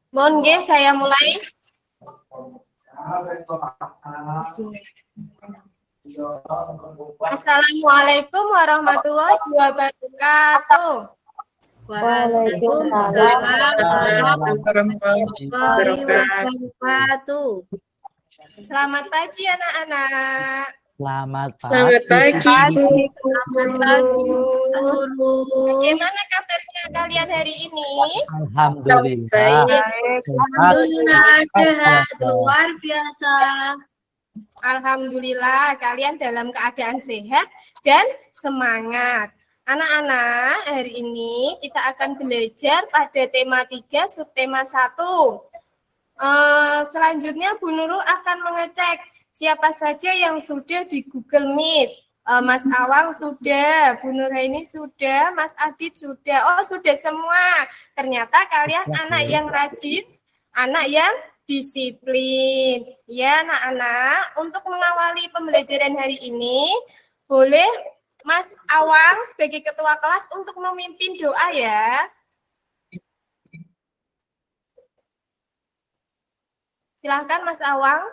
Mohon nggih, saya mulai. Assalamualaikum warahmatullahi wabarakatuh. Waalaikumsalam warahmatullahi wabarakatuh. Selamat pagi anak-anak. Selamat pagi, Guru. Bagaimana kabarnya kalian hari ini? Alhamdulillah. Alhamdulillah sehat luar biasa. Alhamdulillah kalian dalam keadaan sehat dan semangat. Anak-anak, hari ini kita akan belajar pada tema 3, subtema 1. Selanjutnya Bu Nurul akan mengecek siapa saja yang sudah di Google Meet. Mas Awang sudah, Bu Nurhaini sudah, Mas Adit sudah. Oh, sudah semua. Ternyata kalian anak yang rajin, anak yang disiplin. Ya, anak-anak, untuk mengawali pembelajaran hari ini, boleh Mas Awang sebagai ketua kelas untuk memimpin doa ya. Silahkan Mas Awang.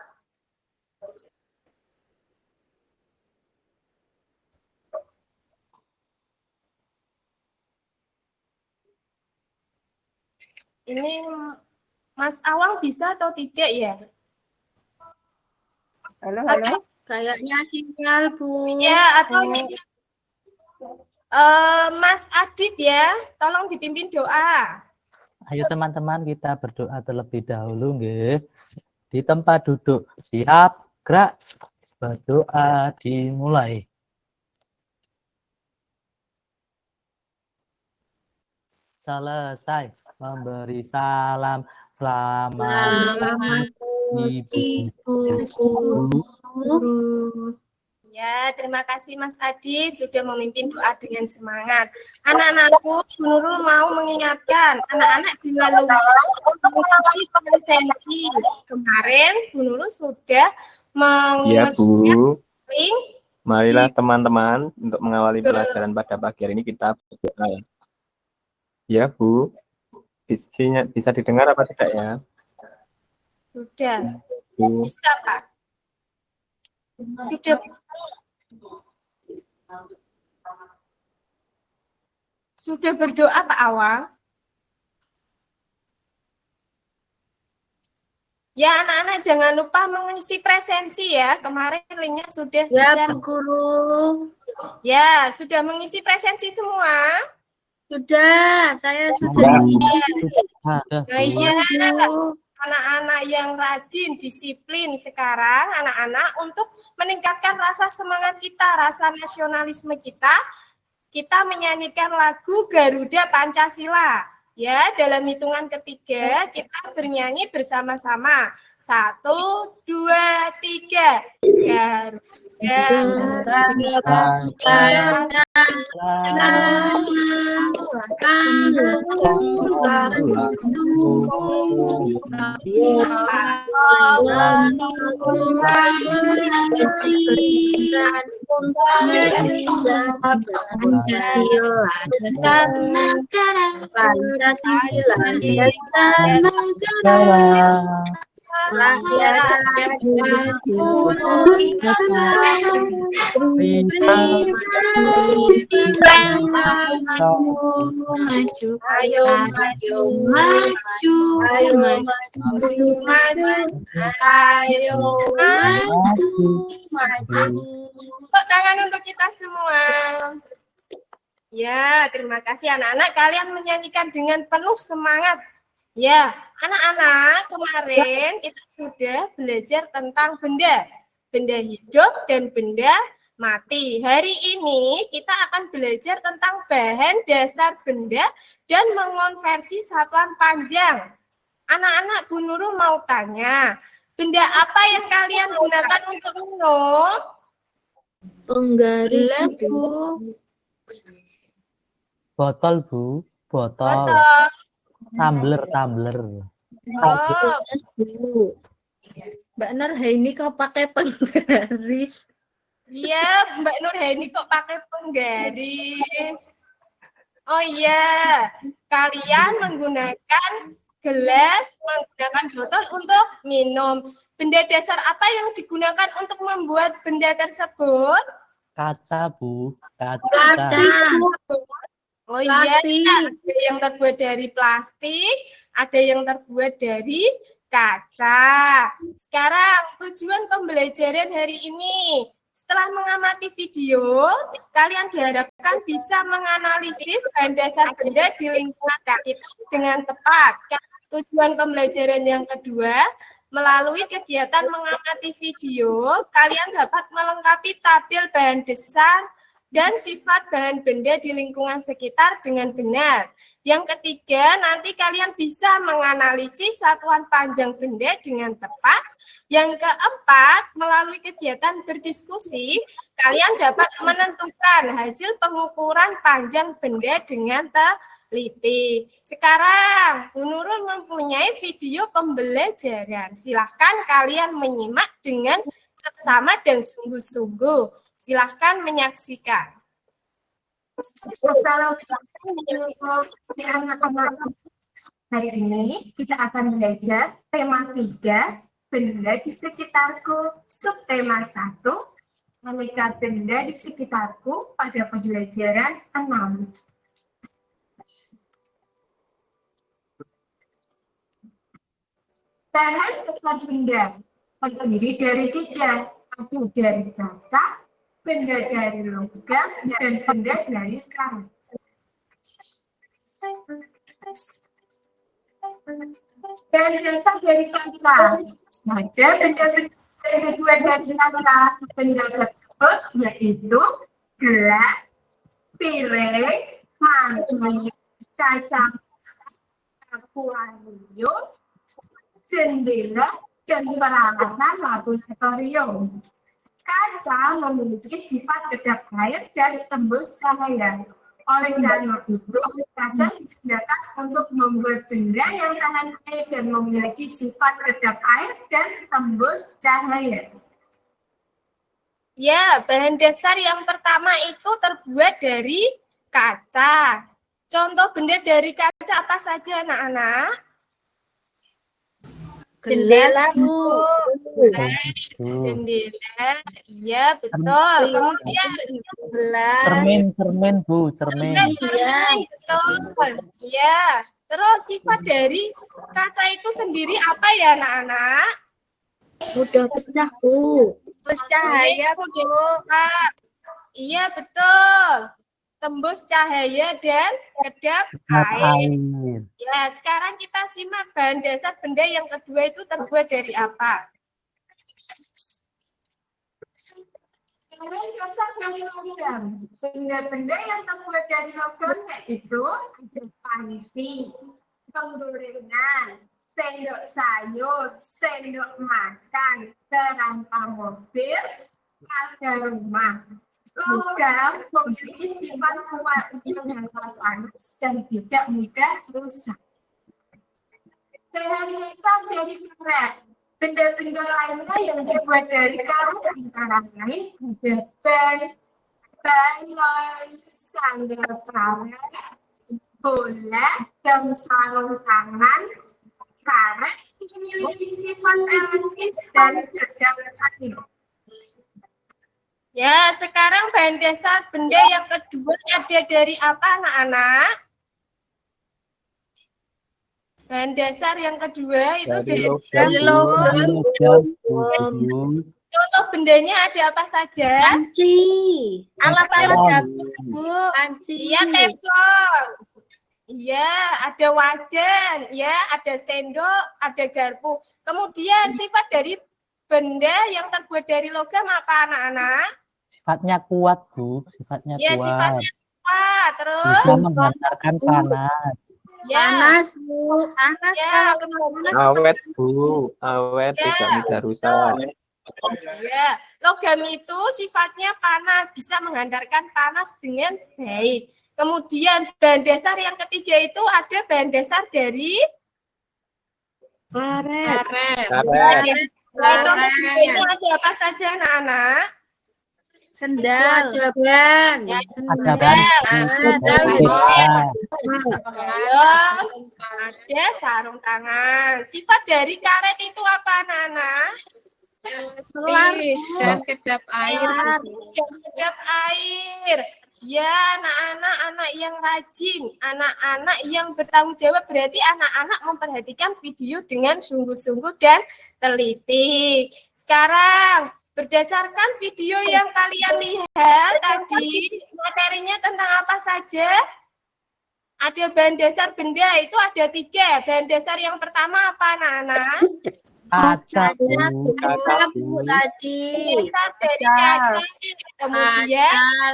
Ini Mas Awang bisa atau tidak ya? Halo. Kayaknya sinyal, Bu. Ya, atau Mas Adit ya, tolong dipimpin doa. Ayo teman-teman kita berdoa terlebih dahulu nggih. Di tempat duduk siap, gerak. Berdoa dimulai. Selesai memberi salam. Selamat Ibu Guru. Ya, terima kasih Mas Adit sudah memimpin doa dengan semangat. Anak-anakku, Bu Nurul mau mengingatkan, anak-anak jangan lupa mengikuti presensi. Kemarin Bu Nurul sudah Bu. Marilah teman-teman untuk mengawali pelajaran pada pagi hari ini kita berdoa. Ya, Bu. Bisa didengar apa tidak ya? Sudah. Bu. Bisa, Pak. Sudah. Sudah berdoa Pak Awang? Ya, anak-anak jangan lupa mengisi presensi ya. Kemarin linknya sudah Ya, Bu Guru. Ya, sudah mengisi presensi semua? Sudah, saya sudah mengisi. Nah, iya, anak-anak yang rajin, disiplin sekarang, anak-anak untuk meningkatkan rasa semangat kita, rasa nasionalisme kita menyanyikan lagu Garuda Pancasila. Ya, dalam hitungan ketiga kita bernyanyi bersama-sama. 1, 2, 3. Tepuk tangan untuk kita semua. Ya, terima kasih anak-anak. Kalian menyanyikan dengan penuh semangat. Ya, anak-anak, kemarin kita sudah belajar tentang benda hidup dan benda mati. Hari ini kita akan belajar tentang bahan dasar benda dan mengonversi satuan panjang. Anak-anak, Bu Nurul mau tanya, benda apa yang kalian gunakan untuk minum? Penggaris, Bu. Botol, Bu. Botol. Tumbler. Oh, Bu. Mbak Nurhaini kok pakai penggaris? iya, Mbak Nurhaini kok pakai penggaris? Oh iya, kalian menggunakan gelas, menggunakan botol untuk minum. Benda dasar apa yang digunakan untuk membuat benda tersebut? Kaca, Bu. Kaca. Plastik, Bu. Oh iya, Plastik. ada yang terbuat dari plastik, ada yang terbuat dari kaca. Sekarang tujuan pembelajaran hari ini. Setelah mengamati video, kalian diharapkan bisa menganalisis bahan dasar benda di lingkungan kita dengan tepat. Tujuan pembelajaran yang kedua, melalui kegiatan mengamati video, kalian dapat melengkapi tabel bahan dasar dan sifat bahan benda di lingkungan sekitar dengan benar. Yang ketiga, nanti kalian bisa menganalisis satuan panjang benda dengan tepat. Yang keempat, melalui kegiatan berdiskusi, kalian dapat menentukan hasil pengukuran panjang benda dengan teliti. Sekarang, Bu Nurul mempunyai video pembelajaran. Silahkan kalian menyimak dengan seksama dan sungguh-sungguh. Silahkan menyaksikan. Hari ini kita akan belajar tema 3, benda di sekitarku, subtema 1, aneka benda di sekitarku pada pembelajaran 6. Bahan dasar benda terdiri dari 3, ada dari kaca, benda dari logam, dan benda dari karat. Dan dasar dari kaca, ada benda-benda yang terbuat dari kaca. Benda tersebut yaitu gelas, piring, mangkuk, kaca akuarium, jendela, dan peralatan laboratorium. Kaca memiliki sifat kedap air dan tembus cahaya. Oleh karena itu, kaca digunakan untuk membuat benda yang tahan air dan memiliki sifat kedap air dan tembus cahaya. Ya, bahan dasar yang pertama itu terbuat dari kaca. Contoh benda dari kaca apa saja, anak-anak? Gelas, Bu. Jendela, iya betul. Kemudian Gelas. Cermin, Bu. Cermin. cermin, betul. Iya. Terus sifat dari kaca itu sendiri apa ya, anak-anak? Mudah pecah, Bu. Tembus cahaya, Bu. Iya betul. Tembus cahaya dan kedap air. Ya, sekarang kita simak bahan dasar benda yang kedua itu terbuat dari apa? Bahan dasar dari logam. Benda-benda yang terbuat dari logam yaitu ada panci, penggorengan, sendok sayur, sendok makan, kerangka mobil, ada rumah. Logam memiliki sifat kuat untuk menghantar panas dan tidak mudah rusak. Bahan dasar dari karet. Benda-benda lainnya yang dibuat dari karet antara lain ada balon, sandal karet, bola, dan sarung tangan. Karet memiliki sifat elastis dan kedap air. Ya, sekarang bahan dasar benda yang kedua ada dari apa, anak-anak? Bahan dasar yang kedua itu Dari logam, Bu. contoh bendanya ada apa saja? Panci. Alat-alat dapur, Bu. Panci. Iya, teflon. Iya, ada wajan, ya, ada sendok, ada garpu. Kemudian sifat dari benda yang terbuat dari logam apa, anak-anak? Sifatnya kuat, Bu. Sifatnya Ya, kuat. sifatnya kuat. Terus, Bisa menghantarkan panas. ya, Panas, Bu. Panas ya, kalau kemudian panas. Awet, Bu. Awet, Ya, tidak mudah rusak. ya, logam itu sifatnya panas, bisa menghantarkan panas dengan baik. Kemudian bahan dasar yang ketiga itu ada bahan dasar dari Karet. Karet. Contoh bendanya ada apa saja anak-anak? Sendal. Ada ban. Ya, Ada ban. Balon, ada sarung tangan. Sifat dari karet itu apa anak-anak? Dan kedap air. Kedap air. Ya, anak-anak, anak yang rajin, anak-anak yang bertanggung jawab, berarti anak-anak memperhatikan video dengan sungguh-sungguh dan teliti. Sekarang, berdasarkan video yang kalian lihat tadi, materinya tentang apa saja? Ada bahan dasar benda, itu ada 3. Bahan dasar yang pertama apa, anak-anak? Kaca, Bu. Kaca, Bu, tadi. Dasar dari kaca.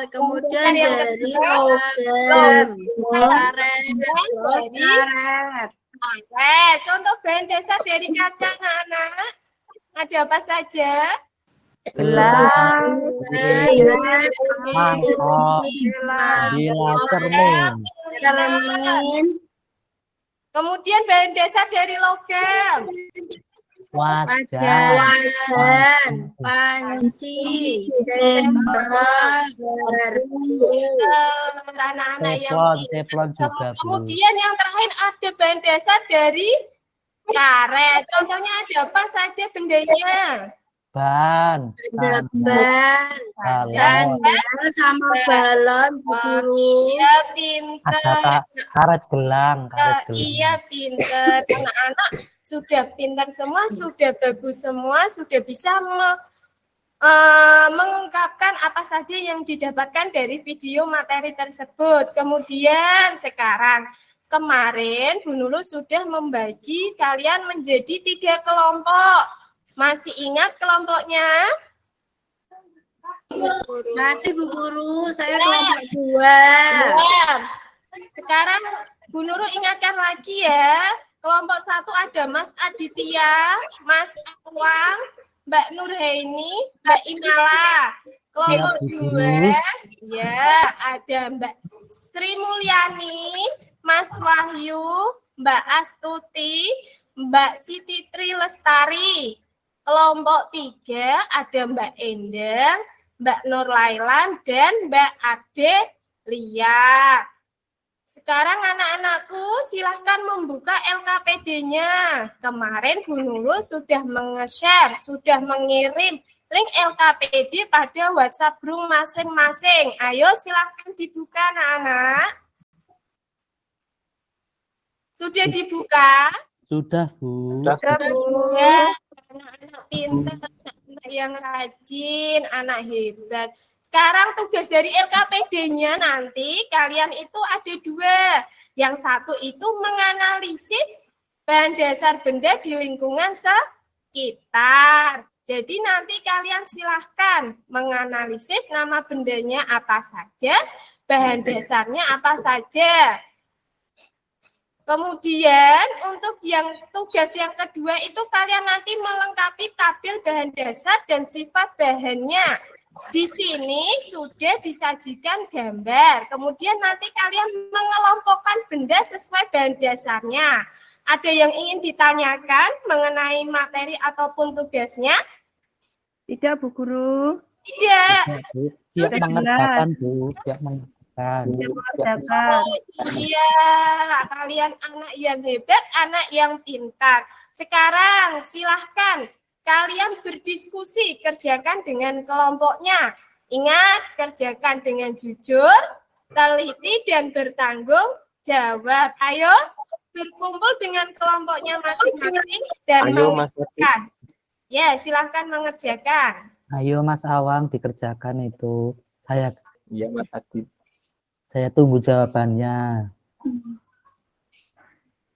Kemudian yang dari logam. karet. Terus karet. Contoh bahan dasar dari kaca, anak-anak. Ada apa saja? Gelas, Mangkok. bilah cermin, Cermin. Kemudian bahan dasar dari logam. wajan, Wajan. Panci. Sendok. Anak-anak yang teflon juga, Bu. kemudian yang terakhir ada bahan dasar dari karet. Contohnya ada apa saja bendanya? Ban, Ada ban. balon, Sandal sama balon, Bu Guru. Iya, pinter. ada karet gelang, Iya, pinter. Anak-anak sudah pinter semua, sudah bagus semua, sudah bisa mengungkapkan apa saja yang didapatkan dari video materi tersebut. Kemudian sekarang, kemarin Bu Nurul sudah membagi kalian menjadi 3 kelompok. Masih ingat kelompoknya? Masih Bu Guru, saya Ya. kelompok 2. Iya. Sekarang Bu Nurul ingatkan lagi ya. Kelompok 1 ada Mas Aditya, Mas Awang, Mbak Nurhaini, Mbak Imala. Kelompok Ya, Bu 2 ya ada Mbak Sri Mulyani, Mas Wahyu, Mbak Astuti, Mbak Siti Tri Lestari. Kelompok 3 ada Mbak Endang, Mbak Nur Lailan, dan Mbak Ade Lia. Sekarang anak-anakku silahkan membuka LKPD-nya. Kemarin Bu Nurul sudah menge-share, sudah mengirim link LKPD pada WhatsApp group masing-masing. Ayo silahkan dibuka anak-anak. Sudah dibuka? sudah, Bu. Ya, anak-anak pintar, anak yang rajin, anak hebat. Sekarang tugas dari LKPD-nya nanti kalian itu ada 2. Yang satu itu menganalisis bahan dasar benda di lingkungan sekitar. Jadi nanti kalian silahkan menganalisis nama bendanya apa saja, bahan dasarnya apa saja. Kemudian untuk yang tugas yang kedua itu kalian nanti melengkapi tabel bahan dasar dan sifat bahannya. Di sini sudah disajikan gambar. Kemudian nanti kalian mengelompokkan benda sesuai bahan dasarnya. Ada yang ingin ditanyakan mengenai materi ataupun tugasnya? Tidak, Bu Guru. Tidak. Bu. Siap mengerjakan, Bu. Siap mengerjakan. Mengerjakan. Iya, kalian anak yang hebat, anak yang pintar. Sekarang silahkan kalian berdiskusi, kerjakan dengan kelompoknya. Ingat, kerjakan dengan jujur, teliti, dan bertanggung jawab. Ayo, berkumpul dengan kelompoknya masing-masing dan Ayo, Mas mengerjakan. Ya, silahkan mengerjakan. Ayo, Mas Awang, dikerjakan itu. Iya, Mas Adit. Saya tunggu jawabannya.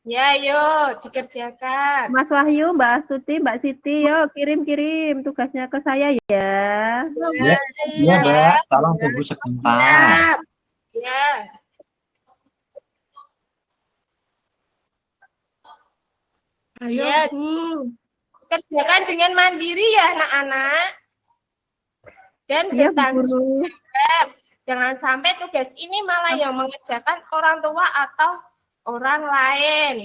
Ya, ayo, dikerjakan. Mas Wahyu, Mbak Astuti, Mbak Siti, yuk kirim-kirim tugasnya ke saya ya. Iya, Mbak. Tolong tunggu sebentar. Ya. Ayo, Ya. Bu. Kerjakan dengan mandiri ya anak-anak. Dan Iya, Bu bertanggung Guru. jawab. Jangan sampai tugas ini malah yang mengerjakan orang tua atau orang lain.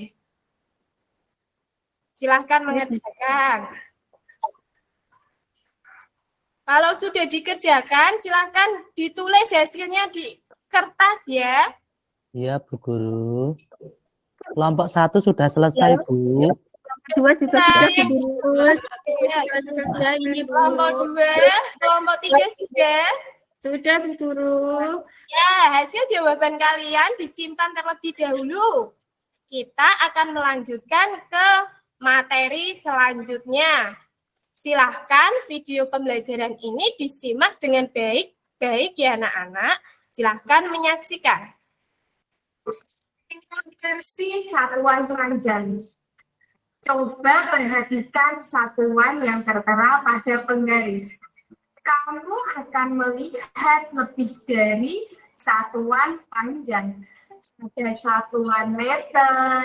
Silahkan mengerjakan. Kalau sudah dikerjakan, silahkan ditulis hasilnya di kertas ya. Iya, Bu Guru. Kelompok 1 sudah selesai, Bu. Dua juga sudah Saya- Bu Guru. Sudah ini Bu. Kelompok 2, kelompok 3 sudah. Sudah Bu Guru. Ya, hasil jawaban kalian disimpan terlebih dahulu. Kita akan melanjutkan ke materi selanjutnya. Silahkan video pembelajaran ini disimak dengan baik-baik ya anak-anak. Silahkan menyaksikan. Versi satuan panjang. Coba perhatikan satuan yang tertera pada penggaris. Kamu akan melihat lebih dari satuan panjang. Ada satuan meter,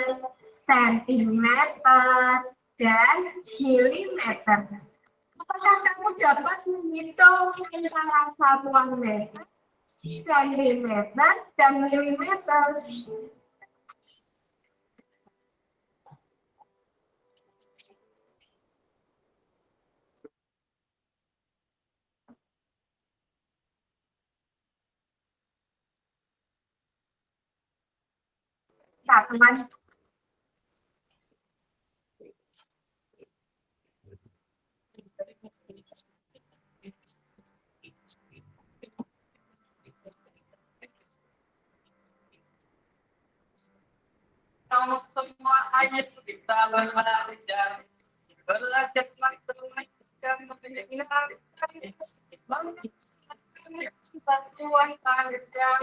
sentimeter, dan milimeter. Apakah kamu dapat menghitung antara satuan meter, sentimeter, dan milimeter? Satuan Kamu semua hanya kita belajar. Belajar dan mengenal satuan panjang.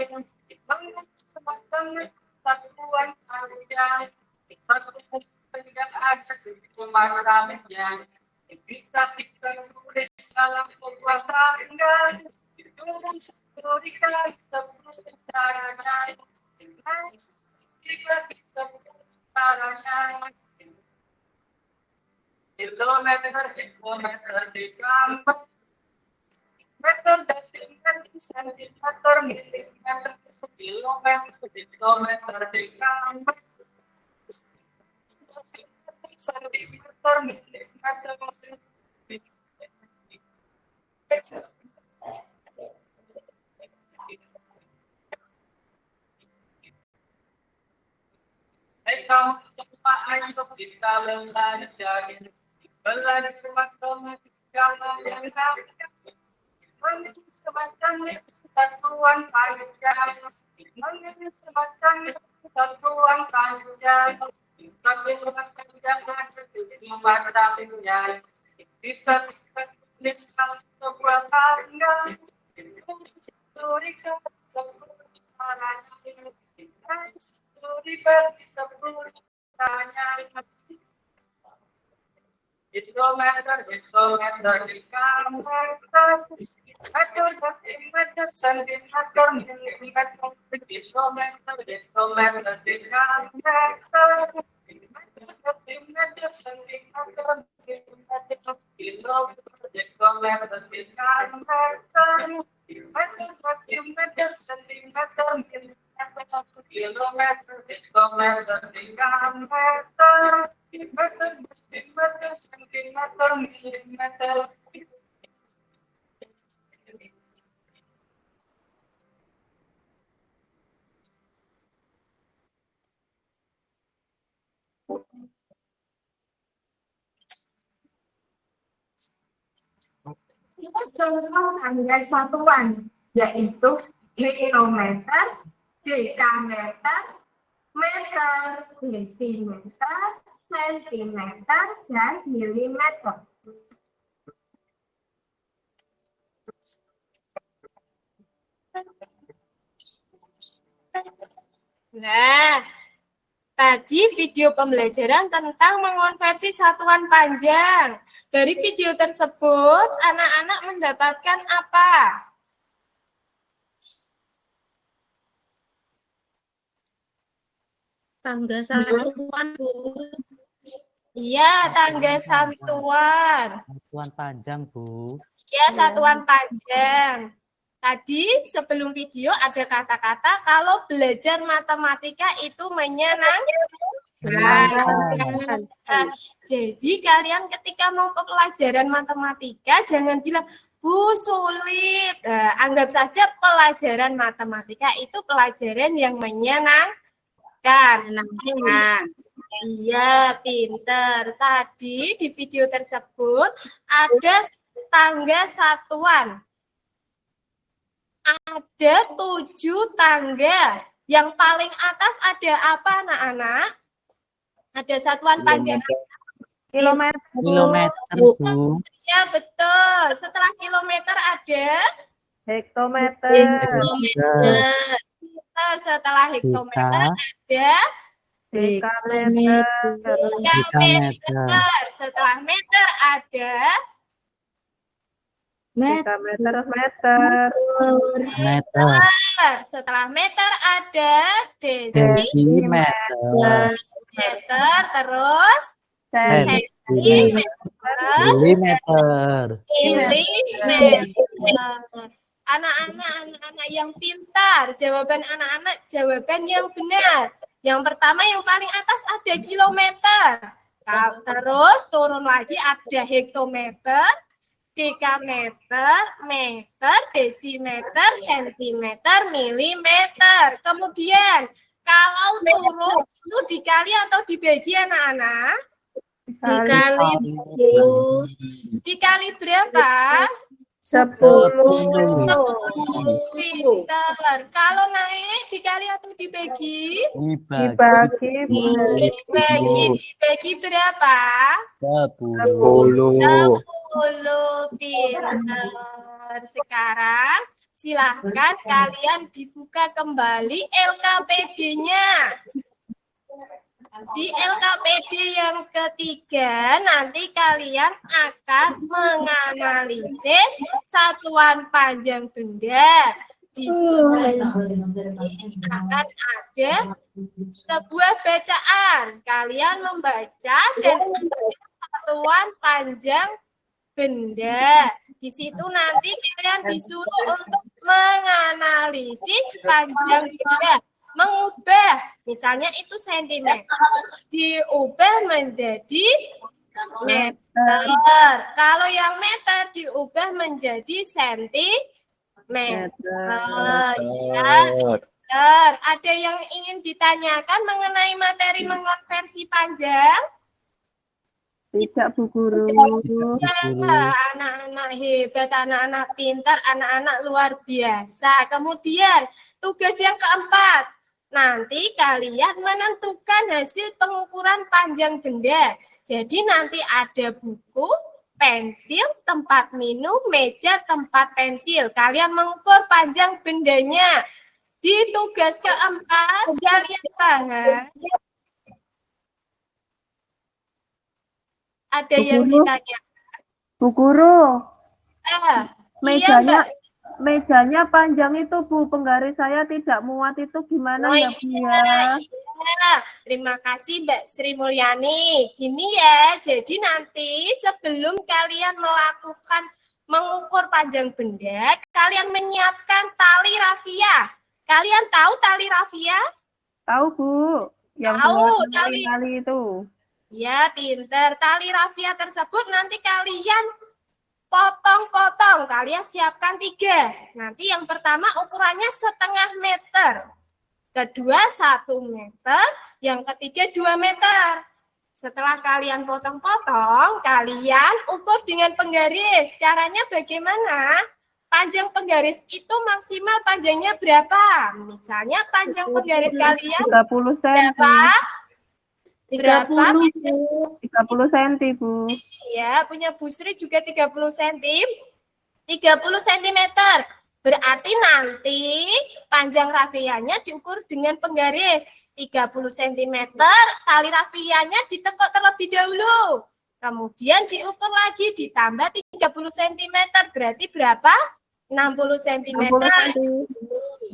Satuan panjang. Satuan panjang ada pemahamannya. Bisa kita tulis dalam sebuah tanggal. Itu historikal seperti caranya. Kilometer di kampus, meter desimeter, sentimeter, milimeter, kilometer di kampus, sentimeter, milimeter, kamu semua hanya kita belajar. Belajar matematika yang sama. Semacam satuan panjang. Semacam satuan panjang. Satuan panjang macam-macamnya. Bisa tulis sebuah tanggal. Historikal seperti caranya. Kilometer di kampus, meter desimeter, sentimeter, milimeter, kilometer di kampus, meter desimeter, sentimeter, milimeter, kilometer di kampus, meter desimeter, sentimeter, milimeter, kilometer di kampus, meter desimeter, sentimeter, milimeter. kita contoh tanggal satuan, yaitu kilometer, dekameter, meter, desimeter, sentimeter, dan milimeter. Nah, tadi video pembelajaran tentang mengonversi satuan panjang. Dari video tersebut, anak-anak mendapatkan apa? Tangga satuan Bu. Iya, tangga satuan. Satuan panjang, Bu. Ya, satuan panjang. Tadi sebelum video ada kata-kata kalau belajar matematika itu menyenangkan. Menyenangkan. Jadi kalian ketika mau pelajaran matematika jangan bilang Bu sulit. Anggap saja pelajaran matematika itu pelajaran yang menyenangkan. Iya, pinter. Tadi di video tersebut ada tangga satuan. Ada 7 tangga. Yang paling atas ada apa, anak-anak? Ada satuan panjang. Kilometer. Kilometer, Bu. Ya, betul. Setelah kilometer ada Hektometer. setelah hektometer ada Dekameter. meter. Setelah meter ada Dekameter. Meter. Meter. setelah meter ada Desimeter. meter, terus Sentimeter. Milimeter. milimeter. Anak-anak yang pintar, jawaban anak-anak jawaban yang benar. Yang pertama yang paling atas ada kilometer. Terus turun lagi ada hektometer, dekameter, meter, desimeter, sentimeter, milimeter. Kemudian kalau turun itu dikali atau dibagi anak-anak? Dikali berapa? 10. Pinter. Kalau naik dikali atau dibagi? Dibagi, Bu. Dibagi berapa? 10. 10. Pinter. Sekarang silahkan kalian dibuka kembali LKPD-nya. Di LKPD yang ketiga, nanti kalian akan menganalisis satuan panjang benda. Di sini akan ada sebuah bacaan. Kalian membaca dan satuan panjang benda. Di situ nanti kalian disuruh untuk menganalisis panjang benda. Mengubah, misalnya itu sentimeter, diubah menjadi meter. Kalau yang meter diubah menjadi sentimeter. Ya, ada yang ingin ditanyakan mengenai materi mengonversi panjang? Tidak, Bu Guru. Ya, anak-anak hebat, anak-anak pintar, anak-anak luar biasa. Kemudian tugas yang keempat. Nanti kalian menentukan hasil pengukuran panjang benda. Jadi nanti ada buku, pensil, tempat minum, meja, tempat pensil. Kalian mengukur panjang bendanya. Di tugas keempat, kalian paham? Ada yang ditanya. Bu Guru. Mejanya. Iya, mejanya panjang itu, Bu. Penggaris saya tidak muat itu gimana ya, Bu ya? Iya. Terima kasih Mbak Sri Mulyani. Gini ya, jadi nanti sebelum kalian melakukan mengukur panjang benda, kalian menyiapkan tali rafia. Kalian tahu tali rafia? Tahu, Bu. Yang Tahu, tali itu. Ya, pinter. Tali rafia tersebut nanti kalian potong-potong. Kalian siapkan 3. Nanti yang pertama ukurannya 0,5 meter. Kedua 1 meter. Yang ketiga 2 meter. Setelah kalian potong-potong, kalian ukur dengan penggaris. Caranya bagaimana? Panjang penggaris itu maksimal panjangnya berapa? Misalnya panjang penggaris kalian 30 cm. Berapa? 30 cm, Bu. Ya, punya Bu Sri juga 30 cm. 30 cm. Berarti nanti panjang rafianya diukur dengan penggaris 30 cm. Tali rafianya ditekuk terlebih dahulu. Kemudian diukur lagi ditambah 30 cm. Berarti berapa? 60 cm.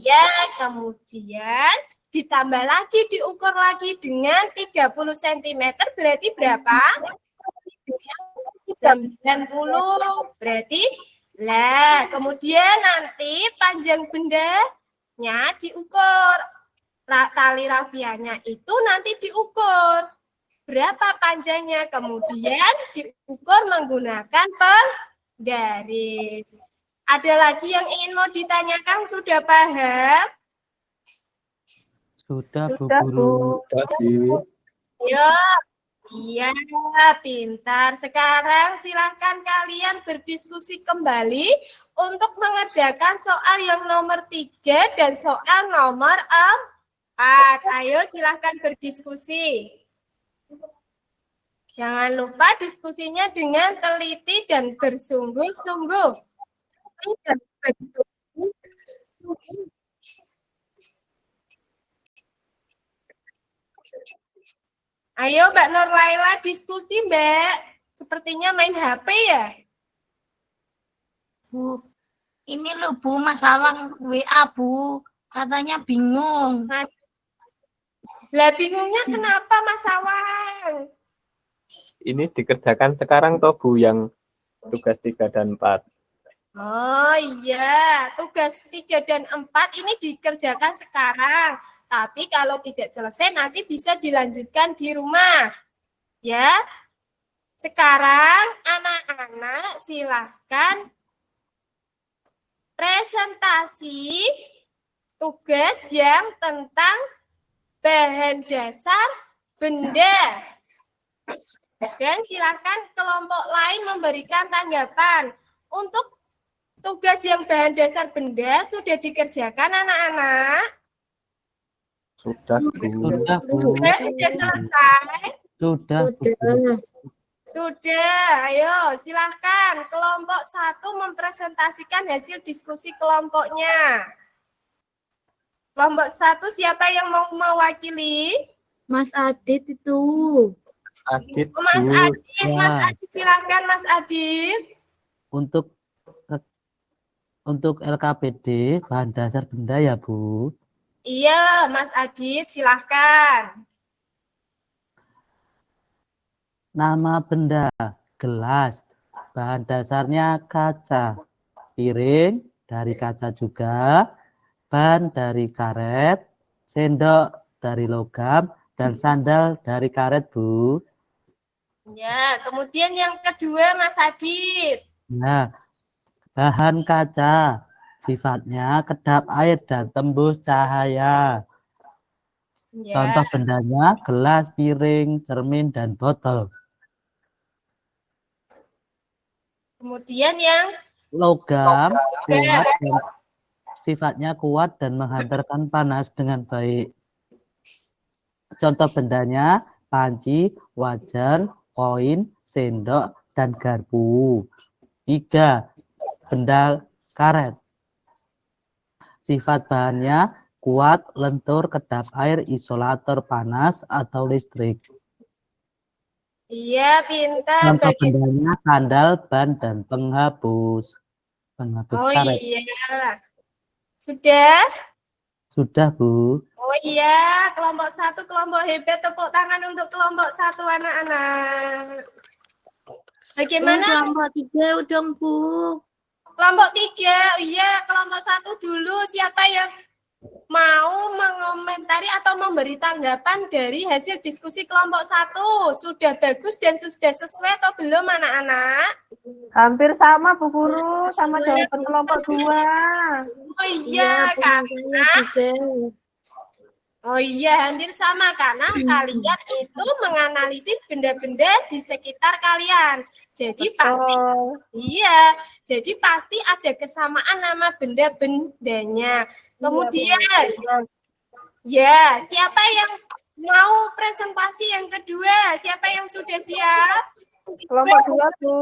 Ya, kemudian ditambah lagi, diukur lagi dengan 30 cm, berarti berapa? 90, berarti lah. Kemudian nanti panjang bendanya diukur tali rafianya itu nanti diukur berapa panjangnya, kemudian diukur menggunakan penggaris. Ada lagi yang ingin mau ditanyakan, sudah paham? Sudah, Bu Sudah, Guru. Bu. Yo, iya, pintar. Sekarang silahkan kalian berdiskusi kembali untuk mengerjakan soal yang nomor 3 dan soal nomor 4. Ayo silahkan berdiskusi. Jangan lupa diskusinya dengan teliti dan bersungguh-sungguh. Ayo Mbak Nur Laila diskusi Mbak. Sepertinya main HP ya? Bu, ini loh Bu, masalah WA Bu, katanya bingung. Lah bingungnya kenapa Mas Awang? Ini dikerjakan sekarang toh Bu yang tugas 3 dan 4. Oh iya, tugas 3 dan 4 ini dikerjakan sekarang. Tapi kalau tidak selesai nanti bisa dilanjutkan di rumah. Ya. Sekarang anak-anak silahkan presentasi tugas yang tentang bahan dasar benda. Dan silahkan kelompok lain memberikan tanggapan. Untuk tugas yang bahan dasar benda sudah dikerjakan anak-anak? Sudah, Bu. Sudah, Bu. Sudah selesai? Sudah, Bu Guru. Sudah, ayo silahkan kelompok 1 mempresentasikan hasil diskusi kelompoknya. Kelompok 1 siapa yang mau mewakili? Mas Adit itu. Adit, Oh, Mas Bu. Adit, Mas Ya. Adit silahkan Mas Adit. Untuk LKPD bahan dasar benda ya, Bu. Iya, Mas Adit silahkan. Nama benda gelas, bahan dasarnya kaca, piring dari kaca juga, ban dari karet, sendok dari logam, dan sandal dari karet, Bu. Ya, kemudian yang kedua Mas Adit. Nah, bahan kaca, sifatnya kedap air dan tembus cahaya. Ya, Contoh bendanya gelas, piring, cermin, dan botol. kemudian yang Logam kuat dan sifatnya kuat dan menghantarkan panas dengan baik. Contoh bendanya panci, wajan, koin, sendok, dan garpu. 3. Benda karet. Sifat bahannya kuat, lentur, kedap air, isolator panas, atau listrik. iya pintar. Contoh bendanya sandal, ban, dan penghapus. Penghapus Oh karet. iya. Sudah? Sudah, Bu. Oh iya, kelompok 1 kelompok hebat, tepuk tangan untuk kelompok 1 anak-anak. Bagaimana? Kelompok 3 udah Bu. Kelompok 3, iya kelompok 1 dulu. Siapa yang mau mengomentari atau memberi tanggapan dari hasil diskusi kelompok 1? Sudah bagus dan sudah sesuai atau belum anak-anak? Hampir sama, Bu Guru, sama jawaban kelompok 2. Oh iya, karena juga. Oh iya, hampir sama karena kalian itu menganalisis benda-benda di sekitar kalian. Jadi pasti iya, jadi pasti ada kesamaan nama benda-bendanya. Kemudian ya, siapa yang mau presentasi yang kedua? Siapa yang sudah siap? Kelompok 2, Bu.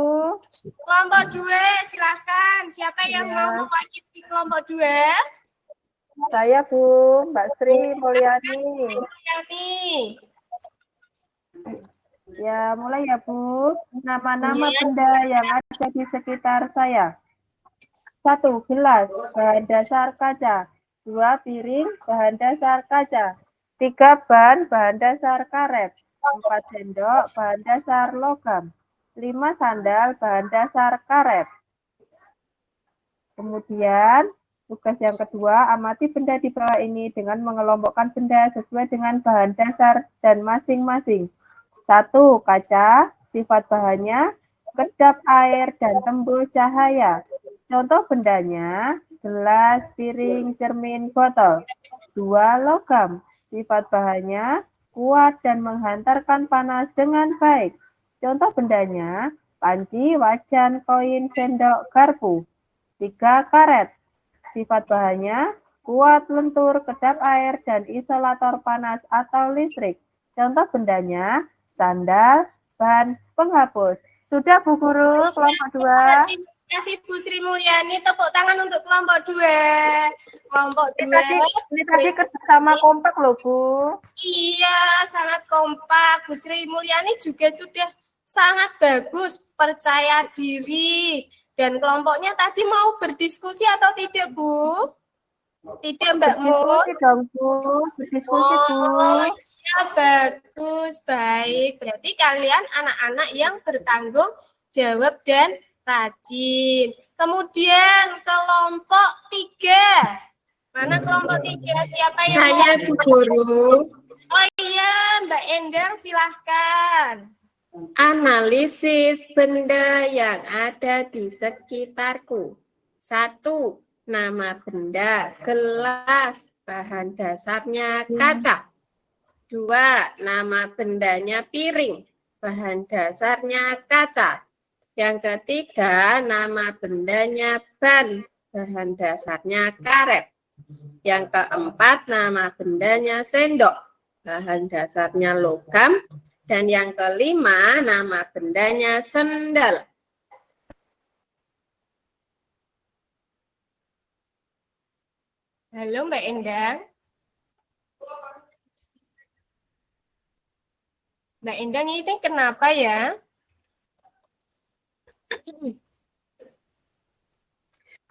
Kelompok 2, silakan. Siapa yang mau mewakili kelompok 2? Saya, Bu, Mbak Sri Mulyani. Yani. Ya, mulai ya, Bu. Nama-nama benda yang ada di sekitar saya. 1. Gelas, bahan dasar kaca. 2. Piring, bahan dasar kaca. 3. Ban, bahan dasar karet. 4. Sendok, bahan dasar logam. 5. Sandal, bahan dasar karet. Kemudian Tugas yang kedua, amati benda di bawah ini dengan mengelompokkan benda sesuai dengan bahan dasar dan masing-masing. 1. Kaca, sifat bahannya, kedap air, dan tembus cahaya. Contoh bendanya, gelas, piring, cermin, botol. 2. Logam, sifat bahannya, kuat dan menghantarkan panas dengan baik. Contoh bendanya, panci, wajan, koin, sendok, garpu. 3. Karet, sifat bahannya, kuat, lentur, kedap air, dan isolator panas atau listrik. Contoh bendanya, sandal, ban, penghapus. Sudah Bu Guru, kelompok 2. Terima kasih Bu Sri Mulyani. Tepuk tangan untuk kelompok 2. Kelompok 2. Ini tadi kerjasama kompak loh Bu. Iya, sangat kompak. Bu Sri Mulyani juga sudah sangat bagus, percaya diri. Dan kelompoknya tadi mau berdiskusi atau tidak, Bu? Tidak, Mbak Mu? Berdiskusi dong Bu, berdiskusi Bu. Oh, iya, bagus, baik. Berarti kalian anak-anak yang bertanggung jawab dan rajin. Kemudian kelompok 3. Mana kelompok 3? Siapa yang Saya Bu Guru. Oh iya, Mbak Endang silahkan. Analisis benda yang ada di sekitarku. 1. Nama benda, gelas, bahan dasarnya kaca. 2. Nama bendanya piring, bahan dasarnya kaca. Yang ketiga, nama bendanya ban, bahan dasarnya karet. Yang keempat, nama bendanya sendok, bahan dasarnya logam. Dan yang kelima, nama bendanya sendal. Halo Mbak Endang. Mbak Endang ini kenapa ya?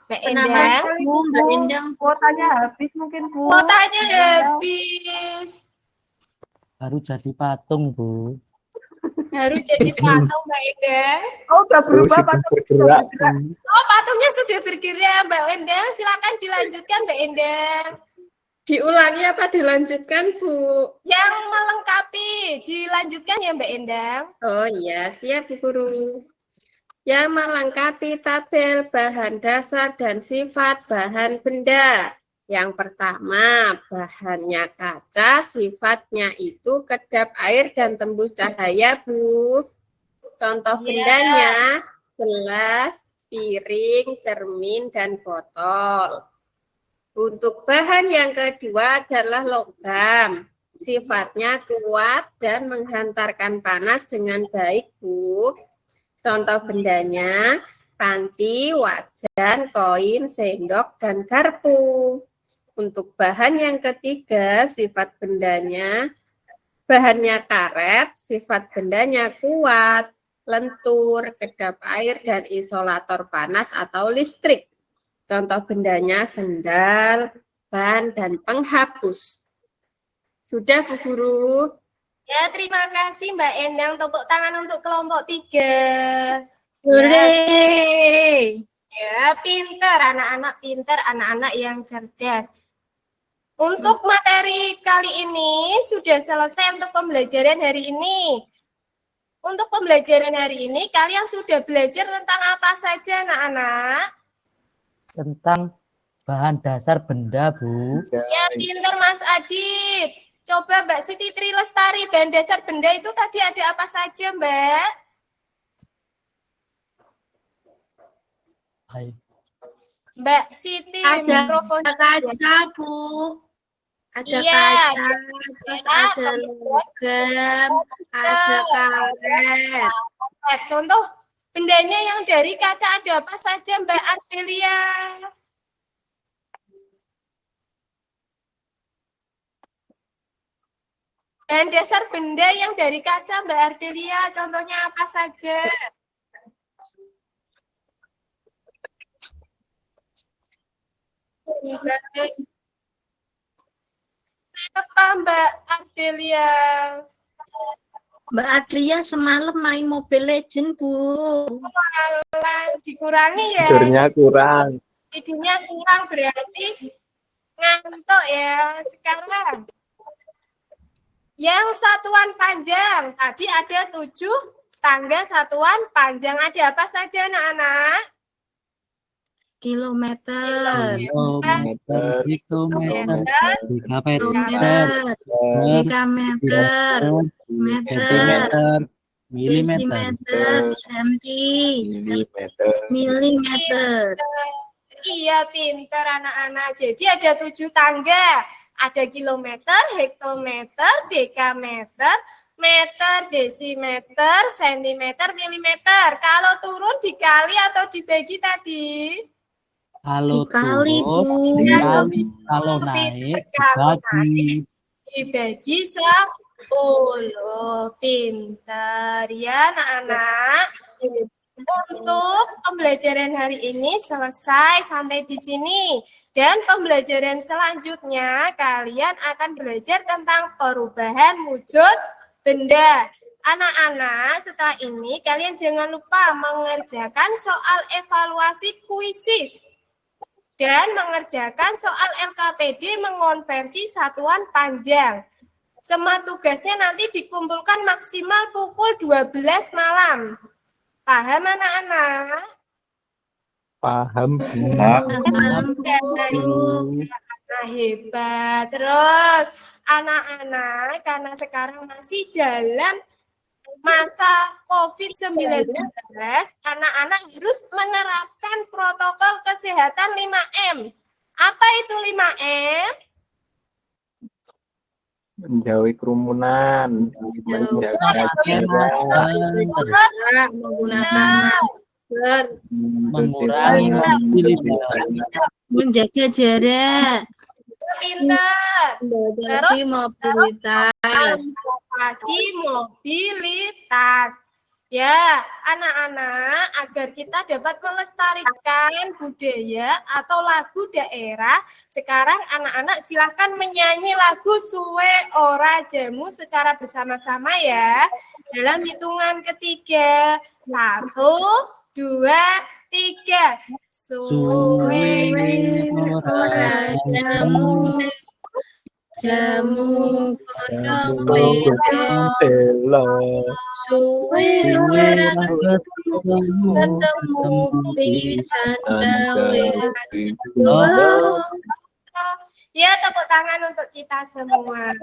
Mbak Endang, Bu, Mbak Endang. Kuotanya habis mungkin Bu. kuotanya habis. Baru jadi patung, Bu. Baru jadi patung Mbak Endang. Oh, udah berubah sudah patung. bergerak. Oh, patungnya sudah bergerak Mbak Endang. Silakan dilanjutkan Mbak Endang. Diulangi apa dilanjutkan, Bu? Yang melengkapi, dilanjutkan ya Mbak Endang. Oh iya, siap Bu Guru. Yang melengkapi tabel bahan dasar dan sifat bahan benda. Yang pertama, bahannya kaca, sifatnya itu kedap air dan tembus cahaya, Bu. Contoh bendanya, gelas, piring, cermin, dan botol. Untuk bahan yang kedua adalah logam. Sifatnya kuat dan menghantarkan panas dengan baik, Bu. Contoh bendanya, panci, wajan, koin, sendok, dan garpu. Untuk bahan yang ketiga, sifat bendanya, bahannya karet, sifat bendanya kuat, lentur, kedap air, dan isolator panas atau listrik. Contoh bendanya sendal, ban, dan penghapus. Sudah, Bu Guru? Ya, terima kasih Mbak Endang. Tepuk tangan untuk kelompok 3. Hore. Ya, pinter, anak-anak pinter, anak-anak yang cerdas. Untuk materi kali ini sudah selesai untuk pembelajaran hari ini. Untuk pembelajaran hari ini, kalian sudah belajar tentang apa saja, anak-anak? Tentang bahan dasar benda, Bu. Ya, pinter Mas Adit. Coba Mbak Siti Tri Lestari, bahan dasar benda itu tadi ada apa saja, Mbak? Hai. Mbak Siti, Ada mikrofon. kaca, Bu. Ada Iya, kaca, terus ada logam, ada karet. Contoh bendanya yang dari kaca ada apa saja, Mbak Ardelia? Bahan dasar benda yang dari kaca, Mbak Ardelia, contohnya apa saja? Apa Mbak Ardelia? Mbak Adria semalam main Mobile Legend, Bu. Dikurangi ya. Tidurnya kurang. tidurnya kurang berarti ngantuk ya. Sekarang yang satuan panjang, tadi ada 7 tangga satuan panjang. Ada apa saja anak-anak? Kilometer, Kilometer, hektometer, dekameter, kilometer, dekameter, meter, sentimeter, milimeter. desimeter, senti, milimeter. Iya, pinter anak-anak. Jadi ada 7 tangga. Ada kilometer, hektometer, dekameter, meter, desimeter, sentimeter, milimeter. Kalau turun dikali atau dibagi tadi? Kalau Dikali, turun, Bu. dikali. Kalau naik, Dibagi 10. Pinter ya anak-anak. Untuk pembelajaran hari ini selesai sampai di sini. Dan pembelajaran selanjutnya kalian akan belajar tentang perubahan wujud benda. Anak-anak, setelah ini kalian jangan lupa mengerjakan soal evaluasi kuisis dan mengerjakan soal LKPD mengonversi satuan panjang. Semua tugasnya nanti dikumpulkan maksimal pukul 12 malam. Paham anak-anak? Paham, Bu. Nah, hebat. Terus anak-anak karena sekarang masih dalam masa COVID-19, anak-anak harus menerapkan protokol kesehatan 5M. Apa itu 5M? Menjauhi kerumunan, menjaga jarak, mengurangi mobilitas, Menjaga jarak, Pinter. membatasi mobilitas. Transportasi mobilitas. Ya, anak-anak, agar kita dapat melestarikan budaya atau lagu daerah, sekarang anak-anak silahkan menyanyi lagu Suwe Ora Jamu secara bersama-sama ya. Dalam hitungan ketiga. 1, 2, 3. suwe ora jamu, Jamu kodong belo, suwe suwe ora ora ketemu pisan gawe. Ya, tepuk tangan untuk kita semua.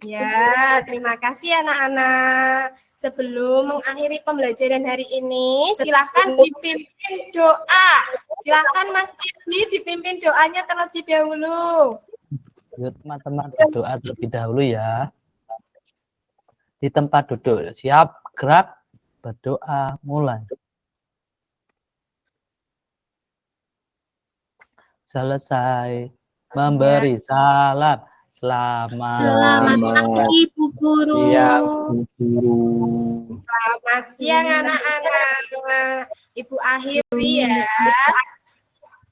Ya, terima kasih anak-anak. Sebelum mengakhiri pembelajaran hari ini, silahkan dipimpin doa. Silahkan Mas Adi dipimpin doanya terlebih dahulu. Yuk teman-teman berdoa terlebih dahulu ya. Di tempat duduk, siap, gerak, berdoa, mulai. Selesai memberi salam. Selamat pagi Bu Guru. Iya, Bu Guru. Selamat siang anak-anak. Ibu akhiri ya.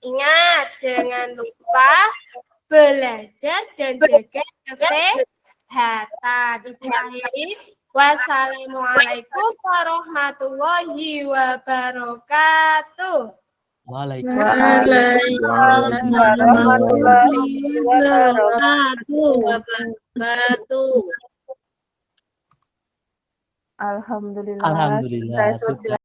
Ingat, jangan lupa belajar dan jaga kesehatan. Ibu akhiri. Wassalamualaikum warahmatullahi wabarakatuh. Waalaikumsalam. warahmatullahi Wabarakatuh. Alhamdulillah. Alhamdulillah Sudah sudah